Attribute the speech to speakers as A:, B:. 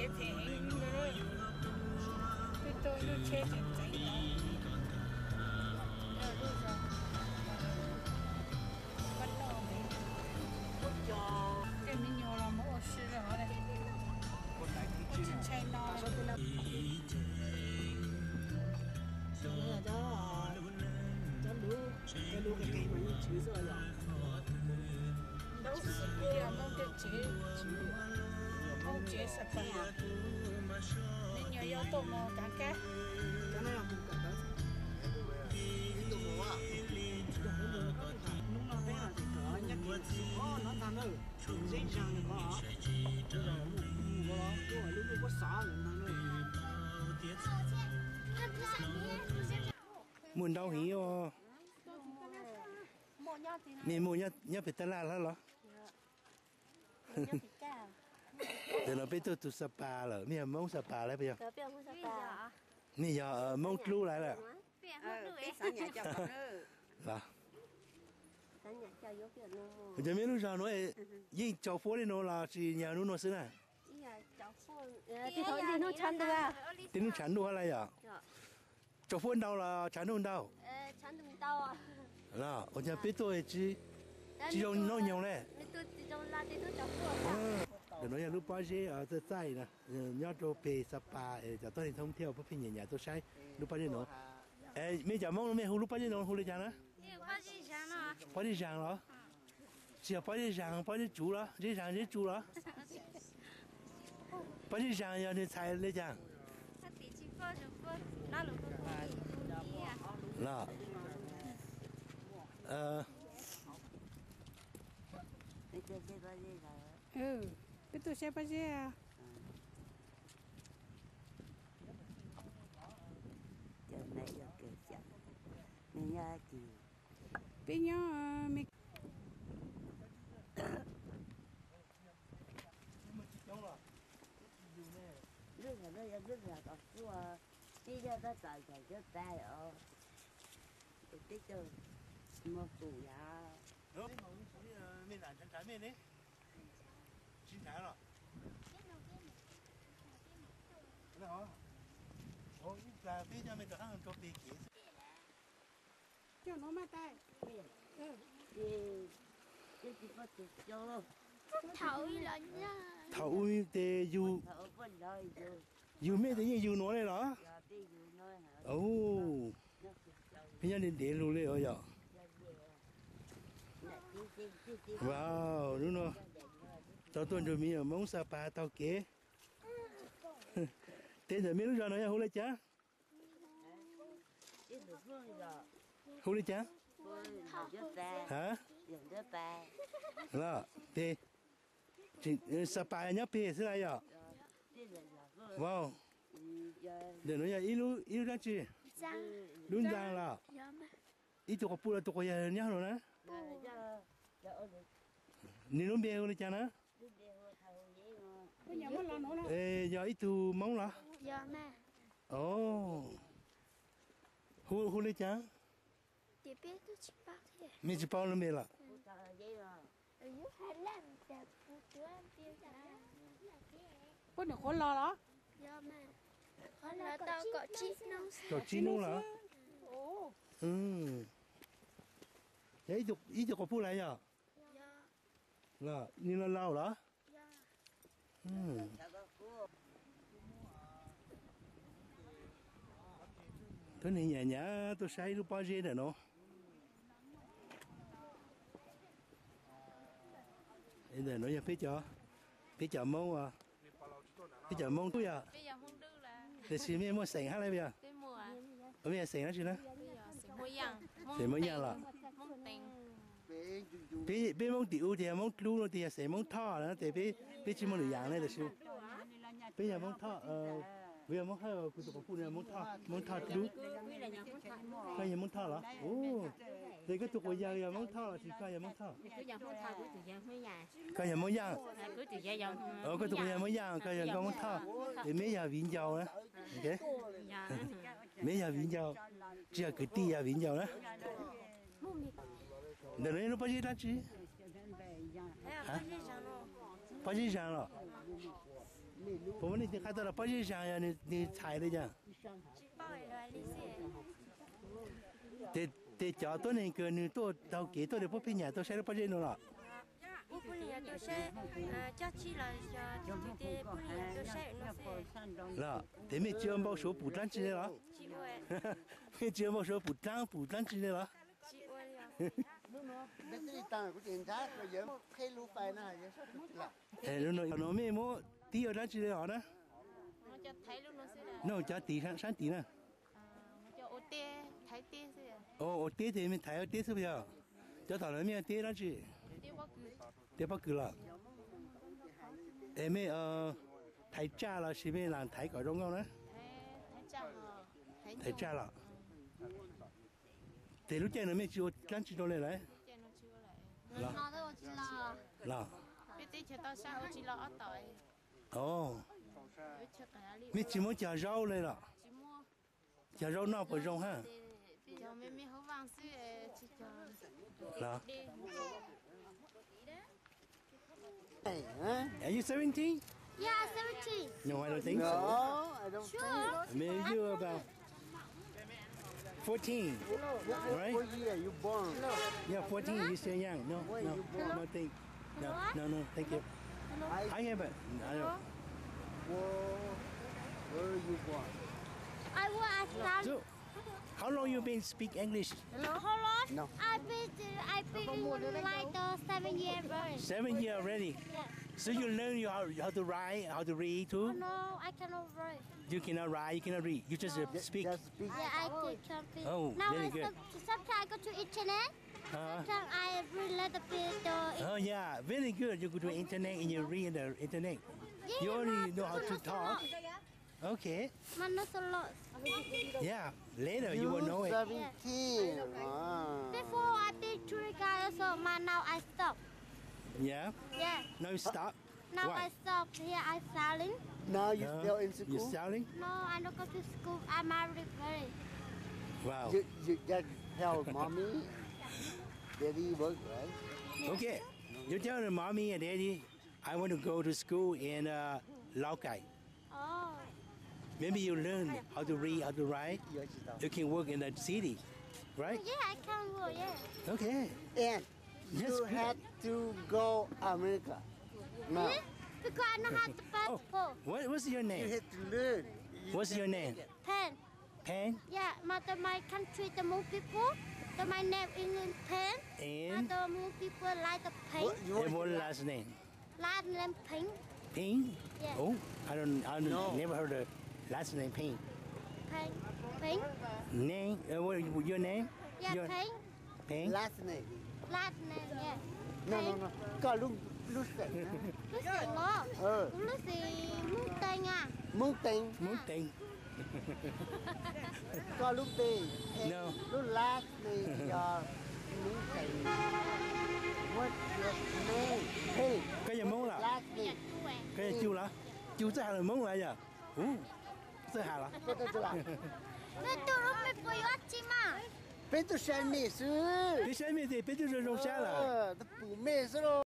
A: chế phèn rồi tôi nó chế thì chạy đó rồi rồi bắt đầu mình cho cái mình nhiều là mỗi sự rồi đấy chỉ chạy nó
B: cho lú cái cây mà như chữ rồi
A: đâu bây giờ mong cái mong chế sạch phải nên nhiều yếu tố mà cả cái
B: cái này là không cần đó đồ mùa à lúc nào bé là thì có nhắc nó tham đâu dễ dàng có bây giờ mùa đó lúc có xả rồi tham đâu
C: muốn đâu hí ô mình mua nhá phải tala lá lo để nó biết tụi spa rồi mình mong spa lại bây giờ mình giờ mong lưu lại là là giờ mình lúc nào nói gì cháu phố đi nó là chỉ nhà nó xí này tiếng chán đồ hay là cháu phố đâu là chán đồ đâu là ở nhà biết tôi chỉ dùng nó nhiều này để nói lúc bao giờ ở tại sai nè nhớ cho về Sapa cho tôi đi thông theo với nhà tôi sai lúc bao giờ nữa mấy giờ mong mấy hôm lúc bao giờ nữa hôm nay chăng á bao giờ chăng đó chỉ bao giờ chăng bao giờ chủ đó dễ chăng dễ chủ đó bao giờ chăng giờ thì sai lấy chăng là
A: cái tôi sẽ bao giờ
D: này là cái chả mình nhà chị
A: bây giờ mình
D: rất là đọc của bây giờ ta chạy cho tay ở cái chỗ một tủ ya
C: đó mình làm chân trái mình đấy chín trái rồi đó hả ôi là bây giờ mình được ăn cho bì kỹ
A: cho nó mà tay
D: thì chỉ có thịt cho
E: thấu là nha
C: thấu tê du
D: thấu vẫn lời rồi
C: du mấy thế như du nói này đó ồ bây giờ đến để luôn đấy rồi wow đúng rồi tao tuần rồi mình ở mông Sapa tao kế tên giờ mình lúc giờ nói hú lấy chá hú lấy chá hả là tê Sapa nhá pê thế này à wow để nói ilu ra chi đúng ra là ít tụi cô là tụi cô nhà nhá rồi nè ni nó bèo lên chăng á ê giờ ít tụi móng là ồ hu lên chăng mình chỉ bao lên bè là
A: có được có lo đó
E: là tao có
C: chi nô là ít tụi cô phụ lại à là ni là lao đó thế này nhà nhà tôi say lúc bao giờ nữa nó bây giờ nói phía cho mông à phía cho mông tôi à
E: bây giờ không đưa là
C: để xin mấy mua sành hát lại bây giờ
E: cái mùa à
C: ở bây giờ sành nó chứ nữa
E: để
C: mới nhang là
E: mông tình
C: bên mông tiểu thì mông lu nó thì sành mông thọ nữa thì bên chỉ mông được dạng này là siêu bây giờ mông thọ bây giờ mông hai cụ tụi phụ này mông thọ lu cái gì mông thọ là ô thì cái tụi giờ mông thọ thì cái gì mông thọ cái gì mông giang cái tụi giờ mông giang cái gì mông thọ thì mấy giờ vĩnh dầu nữa ok mấy giờ vĩnh dầu chỉ là cái tì giờ vĩnh dầu đó để nó bao nhiêu đó chứ hả bao nhiêu rồi 我们那天看到了八仙香呀，你采的呀？
E: 去报一来利息。
C: 得叫多那个你多到几多的不便宜，都晒了八仙了。
E: 不理都晒，假期了就对不理都晒那些。
C: là thế mẹ chưa bao số bù trắng chi đó
E: chị ơi
C: mẹ chưa bao số bù trắng chi đó
E: chị ơi
B: Bây giờ tăng của tiền giá rồi giờ thấy lúc phải na giờ sao được là.
C: nó mẹ mua tí ở trắng chi đó đó
E: nó cho thấy luôn nó sẽ là
C: nó cho tí sáng tí nè
E: nó cho ô tê thấy tê sẽ
C: ô tí thì mình thấy ở tí sao bây giờ cho thằng nó mẹ tí trắng chi
E: tê bao cứ
C: tí bao cứ là em mẹ thấy cha là chỉ mẹ làm thấy cỏ rong ngon đó
E: thấy chăng
C: thấy cha là thì lúc chơi nó mẹ chưa trắng chi đâu này đấy
E: chơi nó chưa lại nó đâu chỉ
C: là
E: biết tí cho tao sao chỉ lo ở tỏi
C: ồ
E: biết cho cả đi
C: mẹ chỉ muốn chả rau này là
E: chỉ mua
C: chả rau nào phải rong ha
E: cho mẹ hấu vàng xí chỉ cho
C: là
E: đi
B: Hey, huh?
C: are you 17?
E: yeah 17
C: No, I don't think so.
B: No, I don't
E: sure
C: Maybe you're about 14, right?
B: What year you born?
C: Yeah, 14. You're still young. No, no, thank, no, thank you. I have it. I don't.
B: Where you born?
E: I will ask
C: So, how long you been speak English?
E: how long
B: No.
E: I've been like 7 years old
C: 7 years already. So you learn how to write, how to read too.
E: no I cannot write
C: You cannot write, you cannot read. You just speak.
B: Just speak.
E: yeah I can speak
C: Oh,
E: now
C: very good.
E: Sometimes I go to internet sometimes I read a little bit
C: Oh yeah, very good. You go to internet and you read the internet. You only know how to talk. Okay.
E: but not a lot
C: Yeah. Later you will know it.
B: 17. Ah.
E: before I been to the guy also but now I stop
C: Yeah.
E: yeah
C: Now you stop.
E: now
C: Why?
E: I stop here I selling
B: Now you still in
C: You're
B: school?
C: selling?
E: no I don't go to school I'm married very
C: Wow.
B: You just help mommy. Daddy work, right?
C: Okay. You tell the mommy and daddy, I want to go to school in Lao Cai.
E: oh
C: Maybe you learn how to read, how to write.
B: Yes, chị tao.
C: You can work in the city, right?
E: yeah I can go yeah
C: Okay.
B: And
C: Yes,
B: you
C: good.
B: had to go America. No.
E: because I know how to passport
C: What's your
B: You
C: name?
B: had to learn.
C: What's your name?
E: pen
C: Pen
E: yeah but my country the more people my name England pen
C: and
E: the more people like the paint
B: What, you
C: and
B: want
C: what last name?
E: last name pink
C: Ping?
E: Yeah.
C: Oh, I
B: No.
C: never heard the last name Ping.
E: pink
C: Name? What your name?
E: yeah
C: Your
E: pink
C: Ping?
B: last name?
E: last name yeah
B: No. Có lúc sẽ.
E: lúc gì lo lúc gì muốn tên à
B: Muốn tên.
C: Muốn Tình.
B: Có lúc tên.
C: No.
B: Lúc last name cho muốn tên. What's your name? Hey.
C: Cái gì muốn là?
B: Last name.
E: chú à
C: Cái gì chú là? Chú sẽ là muốn là gì? Sẽ là.
B: Cái tôi là.
E: 왜 또 롬을 보여왔지 마
B: Bên tôi xem mẹ sư.
C: Cái xe mình thì biết chú rong xa là.
B: Tôi phụ mẹ sư rồi.